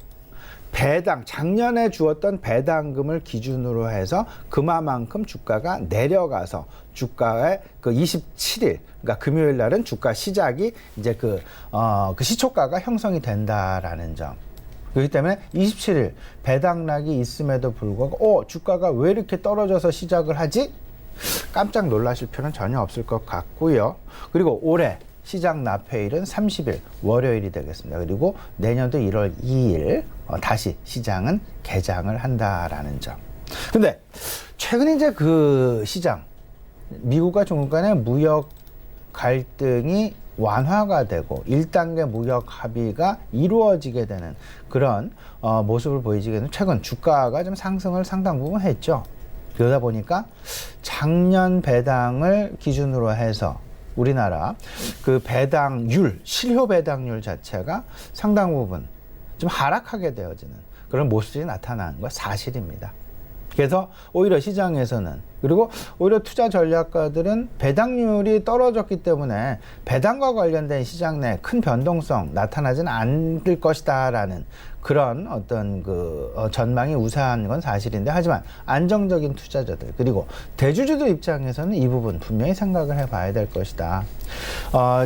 작년에 주었던 배당금을 기준으로 해서 그만큼 주가가 내려가서 주가의 그 27일, 그러니까 금요일 날은 주가 시작이 이제 그 시초가가 형성이 된다라는 점. 그렇기 때문에 27일 배당락이 있음에도 불구하고 주가가 왜 이렇게 떨어져서 시작을 하지? 깜짝 놀라실 필요는 전혀 없을 것 같고요. 그리고 올해 시장 납회일은 30일 월요일이 되겠습니다. 그리고 내년도 1월 2일 다시 시장은 개장을 한다라는 점. 근데 최근 이제 그 시장, 미국과 중국 간의 무역 갈등이 완화가 되고 1단계 무역 합의가 이루어지게 되는 그런 모습을 보이지게 되는, 최근 주가가 좀 상승을 상당 부분 했죠. 그러다 보니까 작년 배당을 기준으로 해서 우리나라 그 배당률, 실효 배당률 자체가 상당 부분 좀 하락하게 되어지는 그런 모습이 나타나는 건 사실입니다. 그래서 오히려 시장에서는, 그리고 오히려 투자 전략가들은 배당률이 떨어졌기 때문에 배당과 관련된 시장 내 큰 변동성 나타나지는 않을 것이다라는 그런 어떤 전망이 우세한 건 사실인데, 하지만 안정적인 투자자들 그리고 대주주들 입장에서는 이 부분 분명히 생각을 해봐야 될 것이다.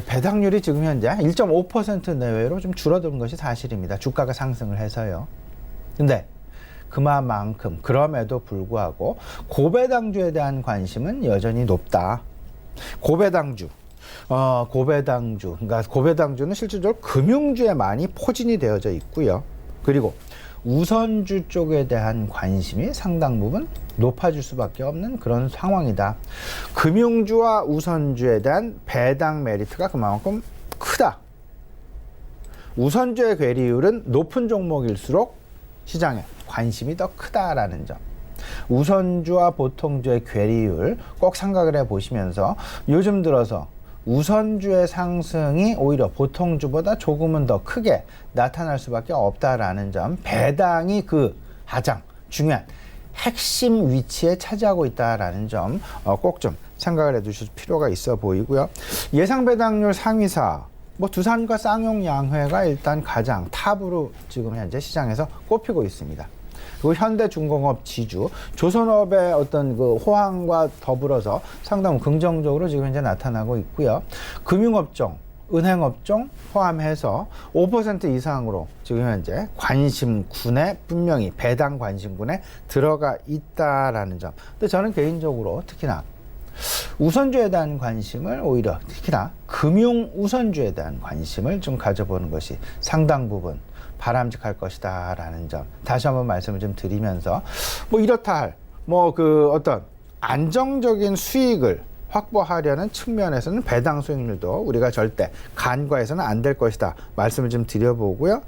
배당률이 지금 현재 1.5% 내외로 좀 줄어든 것이 사실입니다. 주가가 상승을 해서요. 근데 그만큼 그럼에도 불구하고 고배당주에 대한 관심은 여전히 높다. 고배당주, 그러니까 고배당주는 실질적으로 금융주에 많이 포진이 되어져 있고요. 그리고 우선주 쪽에 대한 관심이 상당 부분 높아질 수밖에 없는 그런 상황이다. 금융주와 우선주에 대한 배당 메리트가 그만큼 크다. 우선주의 괴리율은 높은 종목일수록 시장에 관심이 더 크다라는 점. 우선주와 보통주의 괴리율 꼭 생각을 해보시면서, 요즘 들어서 우선주의 상승이 오히려 보통주보다 조금은 더 크게 나타날 수밖에 없다라는 점, 배당이 그 가장 중요한 핵심 위치에 차지하고 있다라는 점 꼭 좀 생각을 해두실 필요가 있어 보이고요. 예상 배당률 상위사, 두산과 쌍용양회가 일단 가장 탑으로 지금 현재 시장에서 꼽히고 있습니다. 그리고 현대중공업 지주, 조선업의 어떤 그 호황과 더불어서 상당히 긍정적으로 지금 현재 나타나고 있고요. 금융업종, 은행업종 포함해서 5% 이상으로 지금 현재 관심군에, 분명히 배당 관심군에 들어가 있다라는 점. 근데 저는 개인적으로 특히나 우선주에 대한 관심을 오히려 특히나 금융 우선주에 대한 관심을 좀 가져보는 것이 상당 부분 바람직할 것이다라는 점 다시 한번 말씀을 좀 드리면서 뭐 이렇다 할 뭐 그 어떤 안정적인 수익을 확보하려는 측면에서는 배당 수익률도 우리가 절대 간과해서는 안 될 것이다 말씀을 좀 드려보고요.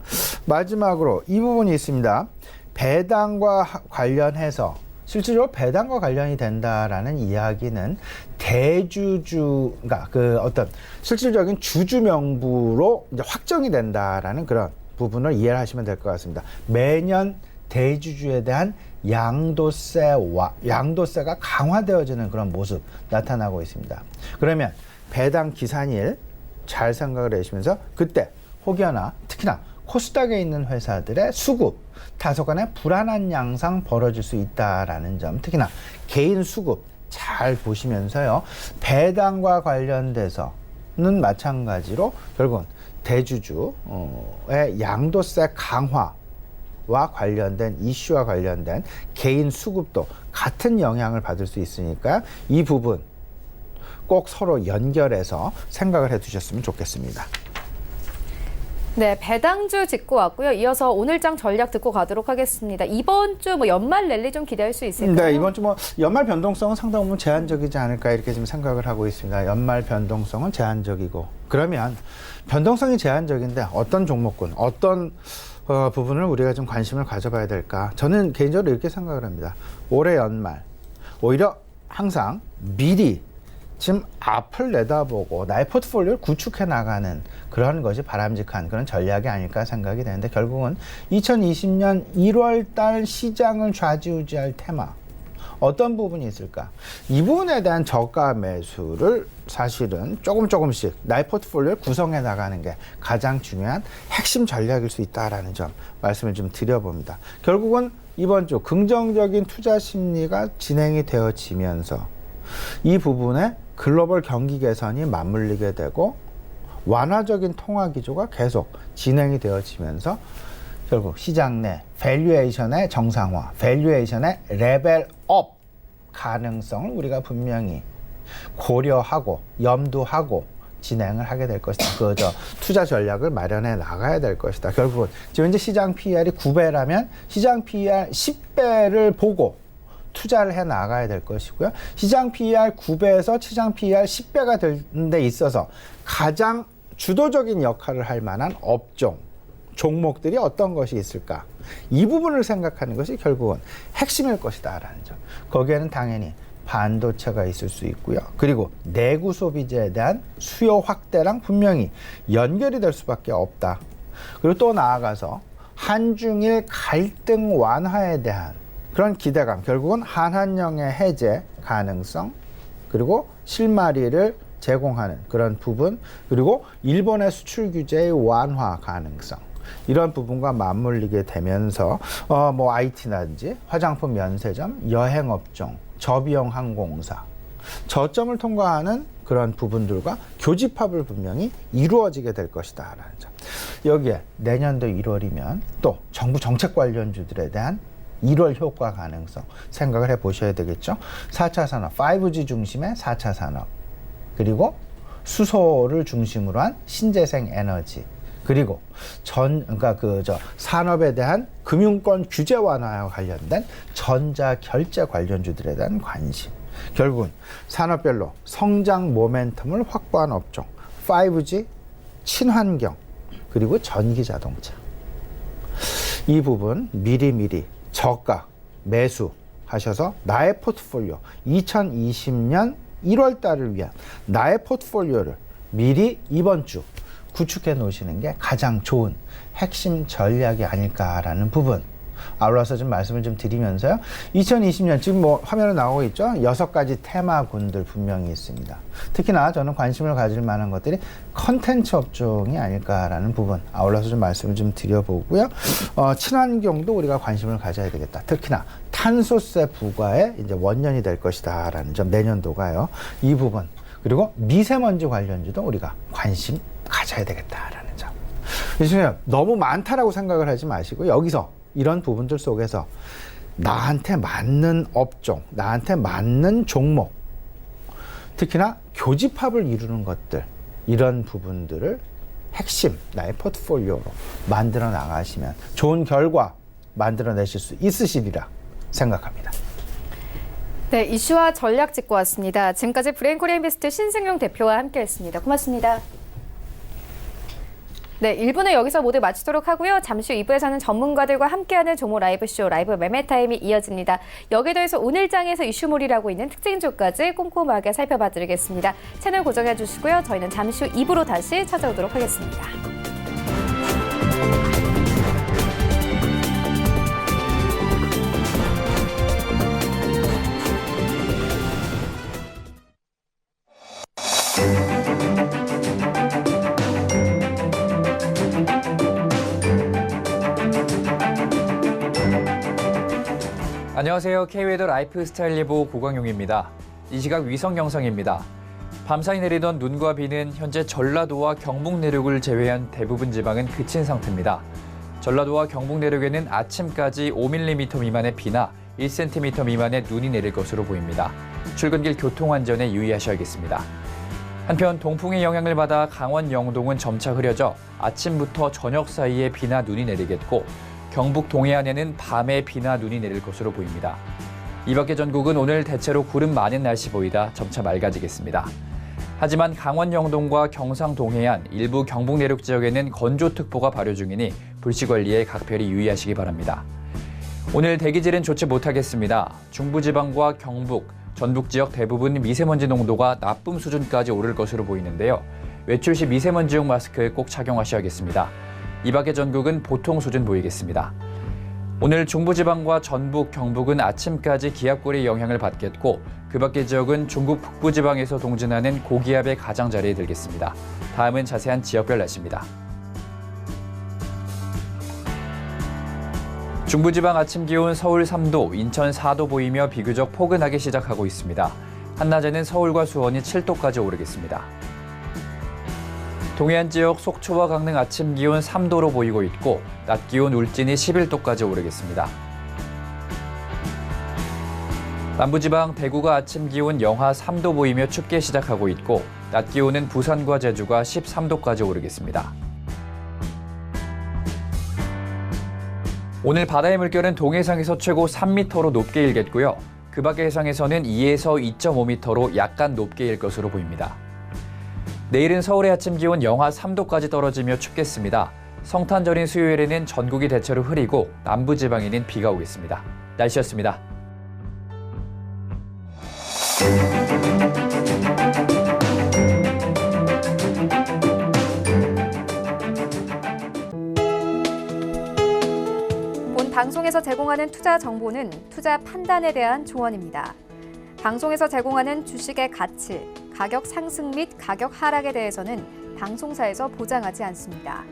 마지막으로 이 부분이 있습니다. 배당과 관련해서 실질적으로 배당과 관련이 된다라는 이야기는 대주주가 그 어떤 실질적인 주주 명부로 이제 확정이 된다라는 그런 부분을 이해를 하시면 될 것 같습니다. 매년 대주주에 대한 양도세가 강화되어지는 그런 모습 나타나고 있습니다. 그러면 배당 기산일 잘 생각을 해주시면서 그때 혹여나 특히나 코스닥에 있는 회사들의 수급 다소간의 불안한 양상 벌어질 수 있다라는 점 특히나 개인 수급 잘 보시면서요. 배당과 관련돼서는 마찬가지로 결국은 대주주의 양도세 강화와 관련된 이슈와 관련된 개인 수급도 같은 영향을 받을 수 있으니까 이 부분 꼭 서로 연결해서 생각을 해 두셨으면 좋겠습니다. 네, 배당주 짚고 왔고요. 이어서 오늘장 전략 듣고 가도록 하겠습니다. 이번 주 뭐 연말 랠리 좀 기대할 수 있을까요? 네, 이번 주 뭐 연말 변동성은 상당 부분 제한적이지 않을까 이렇게 지금 생각을 하고 있습니다. 연말 변동성은 제한적이고 그러면 변동성이 제한적인데 어떤 종목군, 어떤 부분을 우리가 좀 관심을 가져봐야 될까? 저는 개인적으로 이렇게 생각을 합니다. 올해 연말 오히려 항상 미리 지금 앞을 내다보고 나의 포트폴리오를 구축해 나가는 그런 것이 바람직한 그런 전략이 아닐까 생각이 되는데 결국은 2020년 1월 달 시장을 좌지우지할 테마 어떤 부분이 있을까? 이 부분에 대한 저가 매수를 사실은 조금씩 나의 포트폴리오를 구성해 나가는 게 가장 중요한 핵심 전략일 수 있다라는 점 말씀을 좀 드려봅니다. 결국은 이번 주 긍정적인 투자 심리가 진행이 되어지면서 이 부분에 글로벌 경기 개선이 맞물리게 되고 완화적인 통화 기조가 계속 진행이 되어지면서 결국 시장 내 밸류에이션의 정상화, 밸류에이션의 레벨업 가능성을 우리가 분명히 고려하고 염두하고 진행을 하게 될 것이다. 투자 전략을 마련해 나가야 될 것이다. 결국은 지금 이제 시장 PER이 9배라면 시장 PER 10배를 보고 투자를 해 나가야 될 것이고요. 시장 PER 9배에서 시장 PER 10배가 되는 데 있어서 가장 주도적인 역할을 할 만한 업종, 종목들이 어떤 것이 있을까? 이 부분을 생각하는 것이 결국은 핵심일 것이다라는 점. 거기에는 당연히 반도체가 있을 수 있고요. 그리고 내구 소비재에 대한 수요 확대랑 분명히 연결이 될 수밖에 없다. 그리고 또 나아가서 한중일 갈등 완화에 대한 그런 기대감, 결국은 한한령의 해제 가능성, 그리고 실마리를 제공하는 그런 부분, 그리고 일본의 수출 규제의 완화 가능성, 이런 부분과 맞물리게 되면서 뭐 IT라든지 화장품 면세점, 여행업종, 저비용 항공사, 저점을 통과하는 그런 부분들과 교집합을 분명히 이루어지게 될 것이다라는 점. 여기에 내년도 1월이면 또 정부 정책 관련주들에 대한 1월 효과 가능성 생각을 해보셔야 되겠죠. 4차 산업, 5G 중심의 4차 산업, 그리고 수소를 중심으로 한 신재생 에너지, 그리고 산업에 대한 금융권 규제 완화와 관련된 전자 결제 관련주들에 대한 관심. 결국은 산업별로 성장 모멘텀을 확보한 업종, 5G, 친환경, 그리고 전기 자동차. 이 부분 미리미리 저가 매수하셔서 나의 포트폴리오 2020년 1월 달을 위한 나의 포트폴리오를 미리 이번 주 구축해 놓으시는 게 가장 좋은 핵심 전략이 아닐까라는 부분 아울러서 좀 말씀을 좀 드리면서요. 2020년 지금 뭐 화면에 나오고 있죠. 6가지 테마군들 분명히 있습니다. 특히나 저는 관심을 가질 만한 것들이 컨텐츠 업종이 아닐까라는 부분 아울러서 좀 말씀을 좀 드려보고요. 친환경도 우리가 관심을 가져야 되겠다. 특히나 탄소세 부과에 이제 원년이 될 것이다라는 점 내년도가요. 이 부분 그리고 미세먼지 관련주도 우리가 관심 가져야 되겠다라는 점. 그래서 너무 많다라고 생각을 하지 마시고 여기서 이런 부분들 속에서 나한테 맞는 업종, 나한테 맞는 종목, 특히나 교집합을 이루는 것들, 이런 부분들을 핵심, 나의 포트폴리오로 만들어 나가시면 좋은 결과 만들어내실 수 있으시리라 생각합니다. 네, 이슈와 전략 짚고 왔습니다. 지금까지 브레인코리아 인베스트 신승용 대표와 함께했습니다. 고맙습니다. 네, 1부는 여기서 모두 마치도록 하고요. 잠시 후 2부에서는 전문가들과 함께하는 조모 라이브쇼, 라이브 매매 타임이 이어집니다. 여기에 더해서 오늘 장에서 이슈몰이라고 있는 특징주까지 꼼꼼하게 살펴봐 드리겠습니다. 채널 고정해 주시고요. 저희는 잠시 후 2부로 다시 찾아오도록 하겠습니다. 안녕하세요. K웨더 라이프스타일 예보 고광용입니다. 이 시각 위성 영상입니다. 밤사이 내리던 눈과 비는 현재 전라도와 경북 내륙을 제외한 대부분 지방은 그친 상태입니다. 전라도와 경북 내륙에는 아침까지 5mm 미만의 비나 1cm 미만의 눈이 내릴 것으로 보입니다. 출근길 교통안전에 유의하셔야겠습니다. 한편 동풍의 영향을 받아 강원 영동은 점차 흐려져 아침부터 저녁 사이에 비나 눈이 내리겠고 경북 동해안에는 밤에 비나 눈이 내릴 것으로 보입니다. 이 밖에 전국은 오늘 대체로 구름 많은 날씨 보이다 점차 맑아지겠습니다. 하지만 강원 영동과 경상 동해안, 일부 경북 내륙 지역에는 건조특보가 발효 중이니 불씨 관리에 각별히 유의하시기 바랍니다. 오늘 대기질은 좋지 못하겠습니다. 중부지방과 경북, 전북 지역 대부분 미세먼지 농도가 나쁨 수준까지 오를 것으로 보이는데요. 외출 시 미세먼지용 마스크 꼭 착용하셔야겠습니다. 이 밖의 전국은 보통 수준 보이겠습니다. 오늘 중부지방과 전북, 경북은 아침까지 기압골의 영향을 받겠고 그 밖의 지역은 중국 북부지방에서 동진하는 고기압의 가장자리에 들겠습니다. 다음은 자세한 지역별 날씨입니다. 중부지방 아침 기온 서울 3도, 인천 4도 보이며 비교적 포근하게 시작하고 있습니다. 한낮에는 서울과 수원이 7도까지 오르겠습니다. 동해안 지역 속초와 강릉 아침 기온 3도로 보이고 있고 낮 기온 울진이 11도까지 오르겠습니다. 남부지방 대구가 아침 기온 영하 3도 보이며 춥게 시작하고 있고 낮 기온은 부산과 제주가 13도까지 오르겠습니다. 오늘 바다의 물결은 동해상에서 최고 3m로 높게 일겠고요. 그 밖의 해상에서는 2에서 2.5m로 약간 높게 일 것으로 보입니다. 내일은 서울의 아침 기온 영하 3도까지 떨어지며 춥겠습니다. 성탄절인 수요일에는 전국이 대체로 흐리고 남부지방에는 비가 오겠습니다. 날씨였습니다. 본 방송에서 제공하는 투자 정보는 투자 판단에 대한 조언입니다. 방송에서 제공하는 주식의 가치, 가격 상승 및 가격 하락에 대해서는 방송사에서 보장하지 않습니다.